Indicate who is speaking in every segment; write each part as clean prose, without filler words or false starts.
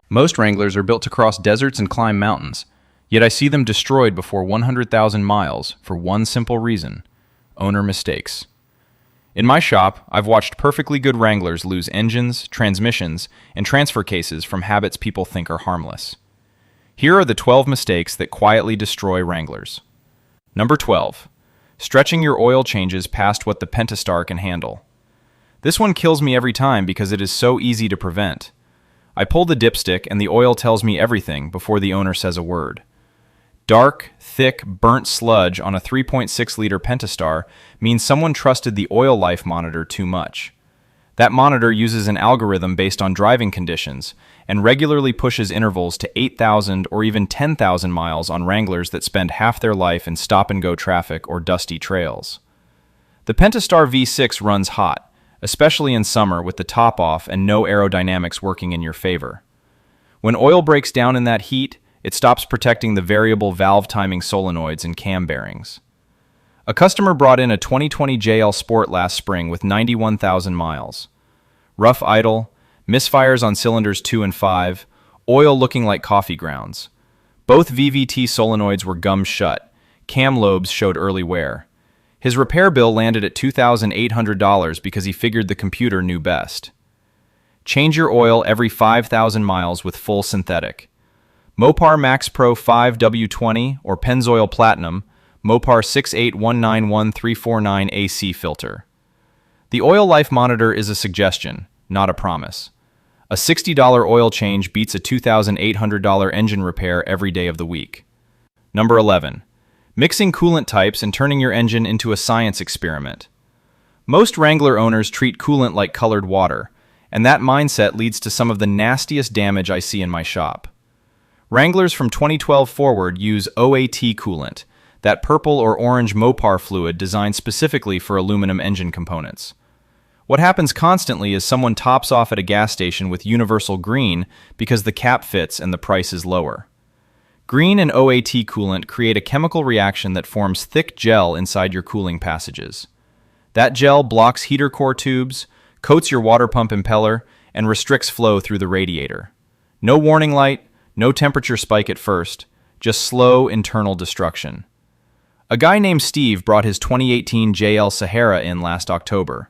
Speaker 1: Most Wranglers are built to cross deserts and climb mountains, yet I see them destroyed before 100,000 miles for one simple reason: owner mistakes. In my shop, I've watched perfectly good Wranglers lose engines, transmissions, and transfer cases from habits people think are harmless. Here are the 12 mistakes that quietly destroy Wranglers. Number 12. Stretching your oil changes past what the Pentastar can handle. This one kills me every time because it is so easy to prevent. I pull the dipstick and the oil tells me everything before the owner says a word. Dark, thick, burnt sludge on a 3.6-liter Pentastar means someone trusted the oil life monitor too much. That monitor uses an algorithm based on driving conditions and regularly pushes intervals to 8,000 or even 10,000 miles on Wranglers that spend half their life in stop-and-go traffic or dusty trails. The Pentastar V6 runs hot, especially in summer with the top off and no aerodynamics working in your favor. When oil breaks down in that heat, it stops protecting the variable valve timing solenoids and cam bearings. A customer brought in a 2020 JL Sport last spring with 91,000 miles. Rough idle, misfires on cylinders 2 and 5, oil looking like coffee grounds. Both VVT solenoids were gummed shut, cam lobes showed early wear. His repair bill landed at $2,800 because he figured the computer knew best. Change your oil every 5,000 miles with full synthetic. Mopar Max Pro 5W20 or Pennzoil Platinum, Mopar 68191-349 AC filter. The oil life monitor is a suggestion, not a promise. A $60 oil change beats a $2,800 engine repair every day of the week. Number 11. Mixing coolant types and turning your engine into a science experiment. Most Wrangler owners treat coolant like colored water, and that mindset leads to some of the nastiest damage I see in my shop. Wranglers from 2012 forward use OAT coolant, that purple or orange Mopar fluid designed specifically for aluminum engine components. What happens constantly is someone tops off at a gas station with universal green because the cap fits and the price is lower. Green and OAT coolant create a chemical reaction that forms thick gel inside your cooling passages. That gel blocks heater core tubes, coats your water pump impeller, and restricts flow through the radiator. No warning light, no temperature spike at first, just slow internal destruction. A guy named Steve brought his 2018 JL Sahara in last October.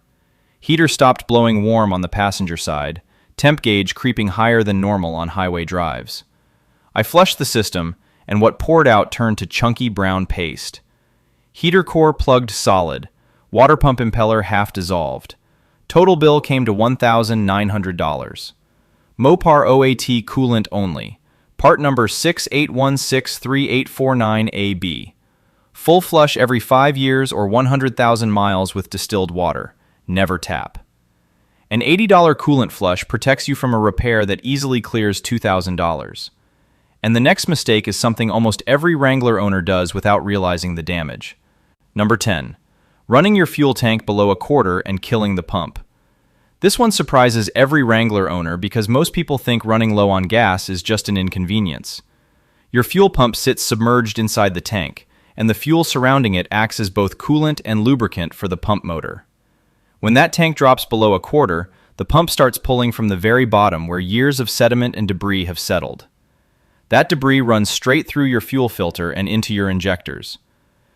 Speaker 1: Heater stopped blowing warm on the passenger side, temp gauge creeping higher than normal on highway drives. I flushed the system, and what poured out turned to chunky brown paste. Heater core plugged solid, water pump impeller half dissolved. Total bill came to $1,900. Mopar OAT coolant only. Part number 68163849AB. Full flush every 5 years or 100,000 miles with distilled water. Never tap. An $80 coolant flush protects you from a repair that easily clears $2,000. And the next mistake is something almost every Wrangler owner does without realizing the damage. Number 10. Running your fuel tank below a quarter and killing the pump. This one surprises every Wrangler owner because most people think running low on gas is just an inconvenience. Your fuel pump sits submerged inside the tank, and the fuel surrounding it acts as both coolant and lubricant for the pump motor. When that tank drops below a quarter, the pump starts pulling from the very bottom where years of sediment and debris have settled. That debris runs straight through your fuel filter and into your injectors.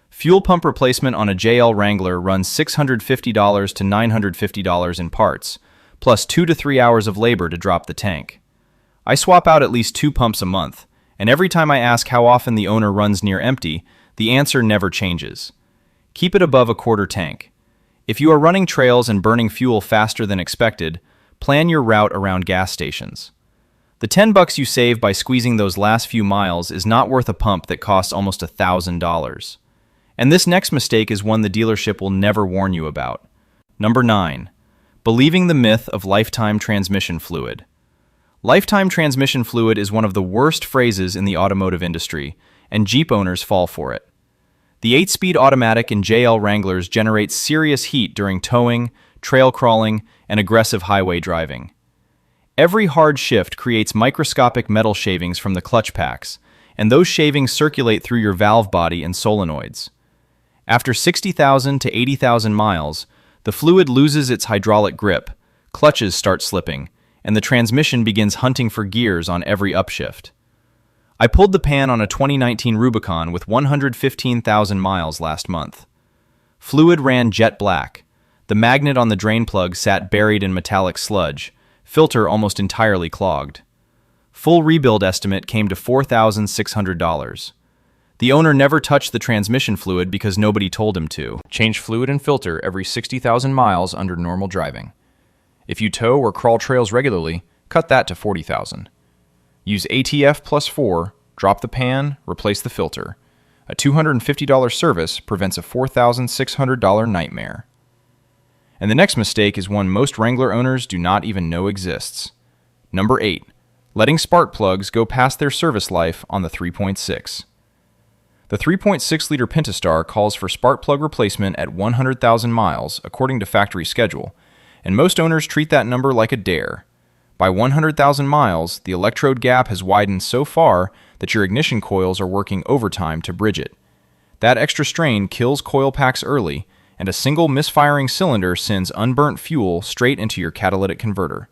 Speaker 1: Fuel pump replacement on a JL Wrangler runs $650 to $950 in parts, plus 2 to 3 hours of labor to drop the tank. I swap out at least 2 pumps a month, and every time I ask how often the owner runs near empty, the answer never changes. Keep it above a quarter tank. If you are running trails and burning fuel faster than expected, plan your route around gas stations. The $10 you save by squeezing those last few miles is not worth a pump that costs almost $1,000. And this next mistake is one the dealership will never warn you about. Number 9. Believing the myth of lifetime transmission fluid. Lifetime transmission fluid is one of the worst phrases in the automotive industry, and Jeep owners fall for it. The 8-speed automatic in JL Wranglers generates serious heat during towing, trail crawling, and aggressive highway driving. Every hard shift creates microscopic metal shavings from the clutch packs, and those shavings circulate through your valve body and solenoids. After 60,000 to 80,000 miles, the fluid loses its hydraulic grip, clutches start slipping, and the transmission begins hunting for gears on every upshift. I pulled the pan on a 2019 Rubicon with 115,000 miles last month. Fluid ran jet black. The magnet on the drain plug sat buried in metallic sludge, filter almost entirely clogged. Full rebuild estimate came to $4,600. The owner never touched the transmission fluid because nobody told him to. Change fluid and filter every 60,000 miles under normal driving. If you tow or crawl trails regularly, cut that to 40,000. Use ATF plus 4, drop the pan, replace the filter. A $250 service prevents a $4,600 nightmare. And the next mistake is one most Wrangler owners do not even know exists. Number 8. Letting spark plugs go past their service life on the 3.6. The 3.6-liter Pentastar calls for spark plug replacement at 100,000 miles, according to factory schedule, and most owners treat that number like a dare. By 100,000 miles, the electrode gap has widened so far that your ignition coils are working overtime to bridge it. That extra strain kills coil packs early, and a single misfiring cylinder sends unburnt fuel straight into your catalytic converter.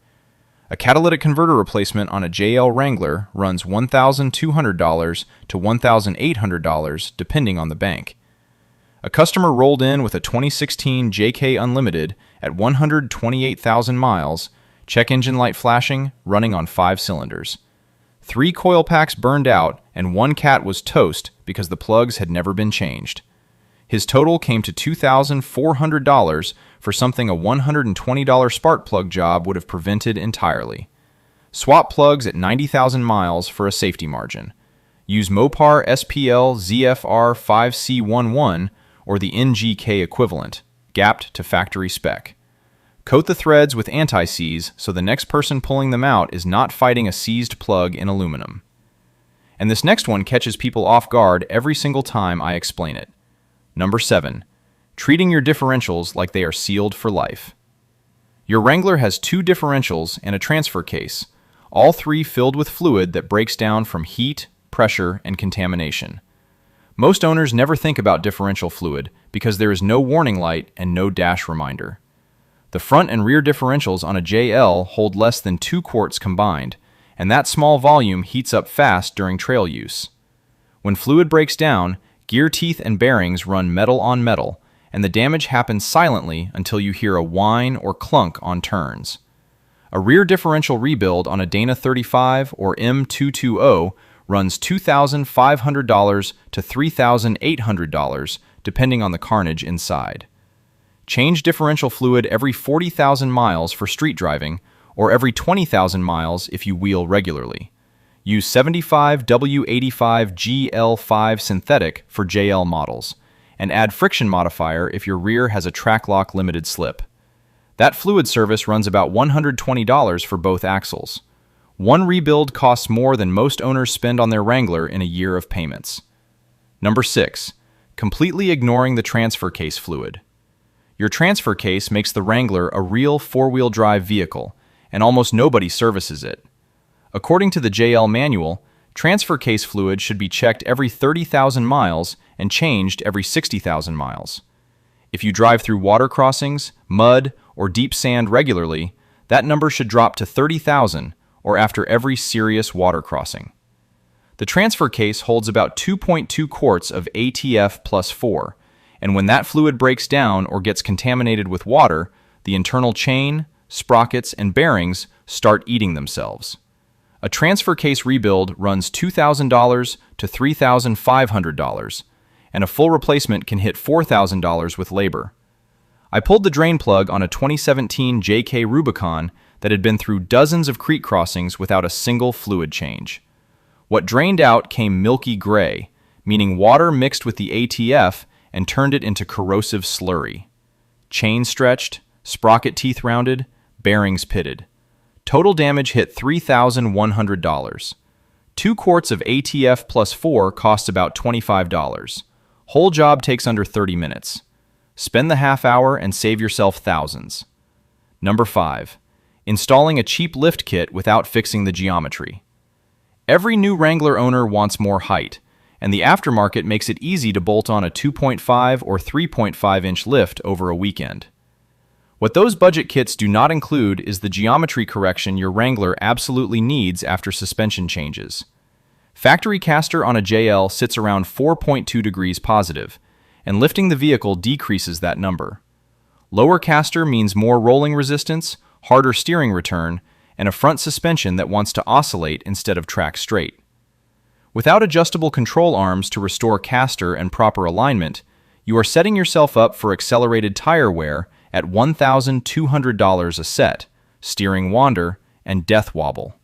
Speaker 1: A catalytic converter replacement on a JL Wrangler runs $1,200 to $1,800 depending on the bank. A customer rolled in with a 2016 JK Unlimited at 128,000 miles, check engine light flashing, running on 5 cylinders. 3 coil packs burned out, and 1 cat was toast because the plugs had never been changed. His total came to $2,400 for something a $120 spark plug job would have prevented entirely. Swap plugs at 90,000 miles for a safety margin. Use Mopar SPL ZFR 5C11 or the NGK equivalent, gapped to factory spec. Coat the threads with anti-seize so the next person pulling them out is not fighting a seized plug in aluminum. And this next one catches people off guard every single time I explain it. Number 7. Treating your differentials like they are sealed for life. Your Wrangler has 2 differentials and a transfer case, all 3 filled with fluid that breaks down from heat, pressure, and contamination. Most owners never think about differential fluid because there is no warning light and no dash reminder. The front and rear differentials on a JL hold less than 2 quarts combined, and that small volume heats up fast during trail use. When fluid breaks down, gear teeth and bearings run metal on metal, and the damage happens silently until you hear a whine or clunk on turns. A rear differential rebuild on a Dana 35 or M220 runs $2,500 to $3,800 depending on the carnage inside. Change differential fluid every 40,000 miles for street driving, or every 20,000 miles if you wheel regularly. Use 75W85 GL5 synthetic for JL models, and add friction modifier if your rear has a track lock limited slip. That fluid service runs about $120 for both axles. One rebuild costs more than most owners spend on their Wrangler in a year of payments. Number 6. Completely ignoring the transfer case fluid. Your transfer case makes the Wrangler a real 4-wheel drive vehicle, and almost nobody services it. According to the JL manual, transfer case fluid should be checked every 30,000 miles and changed every 60,000 miles. If you drive through water crossings, mud, or deep sand regularly, that number should drop to 30,000 or after every serious water crossing. The transfer case holds about 2.2 quarts of ATF plus 4, and when that fluid breaks down or gets contaminated with water, the internal chain, sprockets, and bearings start eating themselves. A transfer case rebuild runs $2,000 to $3,500, and a full replacement can hit $4,000 with labor. I pulled the drain plug on a 2017 JK Rubicon that had been through dozens of creek crossings without a single fluid change. What drained out came milky gray, meaning water mixed with the ATF and turned it into corrosive slurry. Chain stretched, sprocket teeth rounded, bearings pitted. Total damage hit $3,100. 2 quarts of ATF plus 4 costs about $25. Whole job takes under 30 minutes. Spend the half hour and save yourself thousands. Number 5. Installing a cheap lift kit without fixing the geometry. Every new Wrangler owner wants more height, and the aftermarket makes it easy to bolt on a 2.5 or 3.5 inch lift over a weekend. What those budget kits do not include is the geometry correction your Wrangler absolutely needs after suspension changes. Factory caster on a JL sits around 4.2 degrees positive, and lifting the vehicle decreases that number. Lower caster means more rolling resistance, harder steering return, and a front suspension that wants to oscillate instead of track straight. Without adjustable control arms to restore caster and proper alignment, you are setting yourself up for accelerated tire wear at $1,200 a set, steering wander, and death wobble.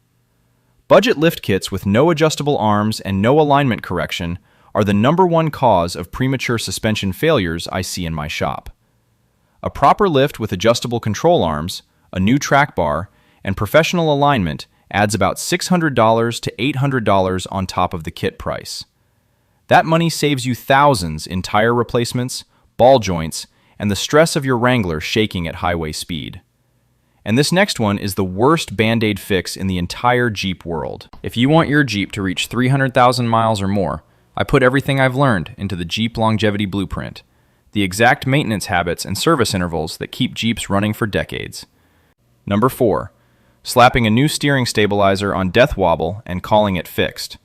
Speaker 1: Budget lift kits with no adjustable arms and no alignment correction are the #1 cause of premature suspension failures I see in my shop. A proper lift with adjustable control arms, a new track bar, and professional alignment adds about $600 to $800 on top of the kit price. That money saves you thousands in tire replacements, ball joints, and the stress of your Wrangler shaking at highway speed. And this next one is the worst Band-Aid fix in the entire Jeep world. If you want your Jeep to reach 300,000 miles or more, I put everything I've learned into the Jeep Longevity Blueprint, the exact maintenance habits and service intervals that keep Jeeps running for decades. Number 4. Slapping a new steering stabilizer on death wobble and calling it fixed.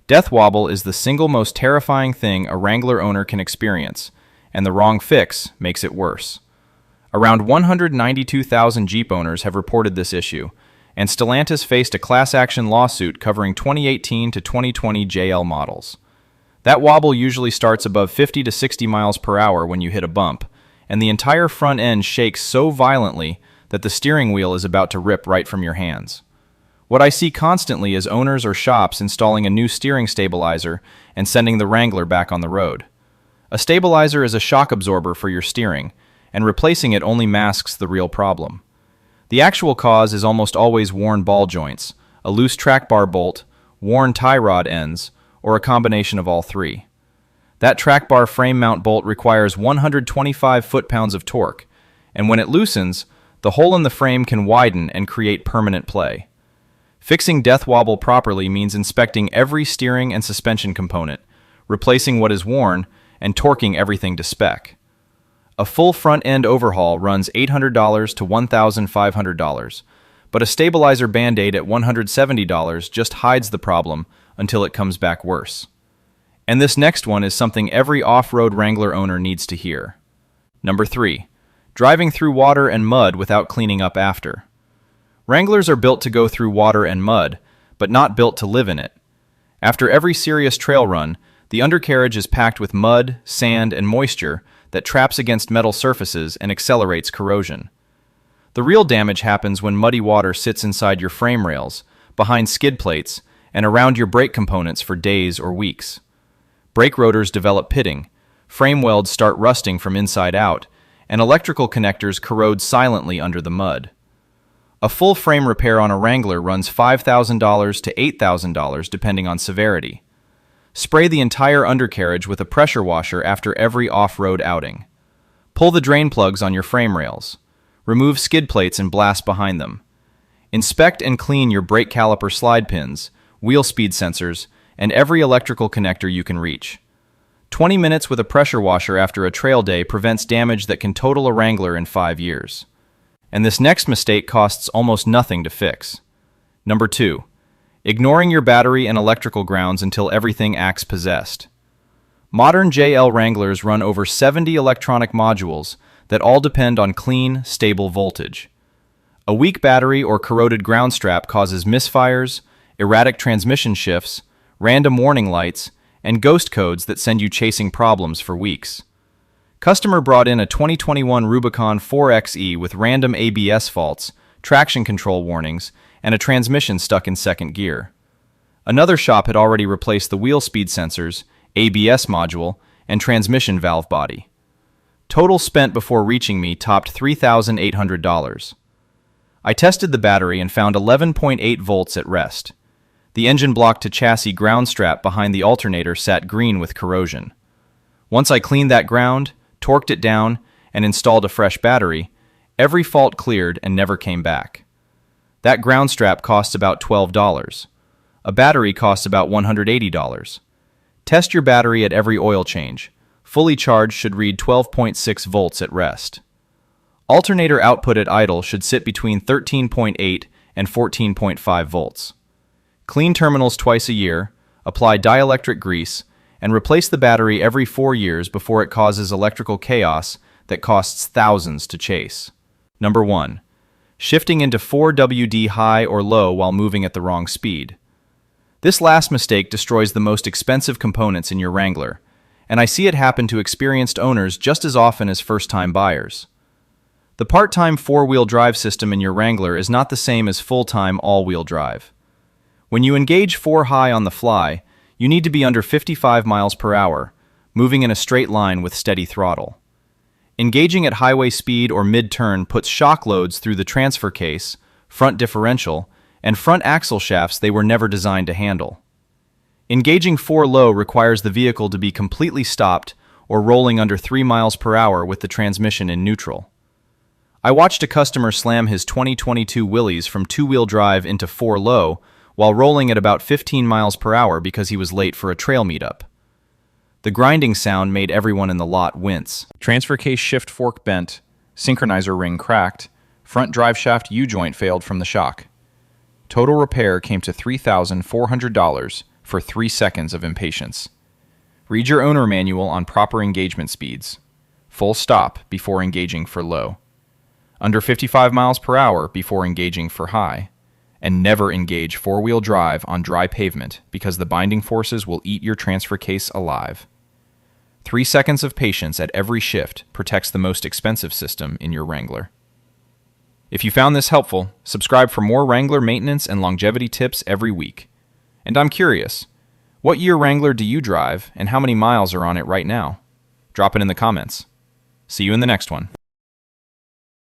Speaker 1: Death wobble is the single most terrifying thing a Wrangler owner can experience, and the wrong fix makes it worse. Around 192,000 Jeep owners have reported this issue, and Stellantis faced a class action lawsuit covering 2018 to 2020 JL models. That wobble usually starts above 50 to 60 miles per hour when you hit a bump, and the entire front end shakes so violently that the steering wheel is about to rip right from your hands. What I see constantly is owners or shops installing a new steering stabilizer and sending the Wrangler back on the road. A stabilizer is a shock absorber for your steering, and replacing it only masks the real problem. The actual cause is almost always worn ball joints, a loose track bar bolt, worn tie rod ends, or a combination of all three. That track bar frame mount bolt requires 125 foot-pounds of torque, and when it loosens, the hole in the frame can widen and create permanent play. Fixing death wobble properly means inspecting every steering and suspension component, replacing what is worn, and torquing everything to spec. A full front-end overhaul runs $800 to $1,500, but a stabilizer Band-Aid at $170 just hides the problem until it comes back worse. And this next one is something every off-road Wrangler owner needs to hear. Number 3. Driving through water and mud without cleaning up after. Wranglers are built to go through water and mud, but not built to live in it. After every serious trail run, the undercarriage is packed with mud, sand, and moisture that traps against metal surfaces and accelerates corrosion. The real damage happens when muddy water sits inside your frame rails, behind skid plates, and around your brake components for days or weeks. Brake rotors develop pitting, frame welds start rusting from inside out, and electrical connectors corrode silently under the mud. A full frame repair on a Wrangler runs $5,000 to $8,000 depending on severity. Spray the entire undercarriage with a pressure washer after every off-road outing. Pull the drain plugs on your frame rails. Remove skid plates and blast behind them. Inspect and clean your brake caliper slide pins, wheel speed sensors, and every electrical connector you can reach. 20 minutes with a pressure washer after a trail day prevents damage that can total a Wrangler in 5 years. And this next mistake costs almost nothing to fix. Number 2. Ignoring your battery and electrical grounds until everything acts possessed. Modern JL Wranglers run over 70 electronic modules that all depend on clean, stable voltage. A weak battery or corroded ground strap causes misfires, erratic transmission shifts, random warning lights, and ghost codes that send you chasing problems for weeks. Customer brought in a 2021 Rubicon 4xe with random ABS faults, traction control warnings, and a transmission stuck in second gear. Another shop had already replaced the wheel speed sensors, ABS module, and transmission valve body. Total spent before reaching me topped $3,800. I tested the battery and found 11.8 volts at rest. The engine block to chassis ground strap behind the alternator sat green with corrosion. Once I cleaned that ground, torqued it down, and installed a fresh battery, every fault cleared and never came back. That ground strap costs about $12. A battery costs about $180. Test your battery at every oil change. Fully charged should read 12.6 volts at rest. Alternator output at idle should sit between 13.8 and 14.5 volts. Clean terminals twice a year, apply dielectric grease, and replace the battery every 4 years before it causes electrical chaos that costs thousands to chase. Number 1. Shifting into 4WD high or low while moving at the wrong speed. This last mistake destroys the most expensive components in your Wrangler, and I see it happen to experienced owners just as often as first-time buyers. The part-time four-wheel drive system in your Wrangler is not the same as full-time all-wheel drive. When you engage 4 high on the fly, you need to be under 55 miles per hour, moving in a straight line with steady throttle. Engaging at highway speed or mid-turn puts shock loads through the transfer case, front differential, and front axle shafts they were never designed to handle. Engaging 4 low requires the vehicle to be completely stopped or rolling under 3 miles per hour with the transmission in neutral. I watched a customer slam his 2022 Willys from 2-wheel drive into 4 low while rolling at about 15 miles per hour because he was late for a trail meetup. The grinding sound made everyone in the lot wince. Transfer case shift fork bent, synchronizer ring cracked, front drive shaft U-joint failed from the shock. Total repair came to $3,400 for 3 seconds of impatience. Read your owner manual on proper engagement speeds. Full stop before engaging for low. Under 55 miles per hour before engaging for high. And never engage 4-wheel drive on dry pavement because the binding forces will eat your transfer case alive. 3 seconds of patience at every shift protects the most expensive system in your Wrangler. If you found this helpful, subscribe for more Wrangler maintenance and longevity tips every week. And I'm curious, what year Wrangler do you drive and how many miles are on it right now? Drop it in the comments. See you in the next one.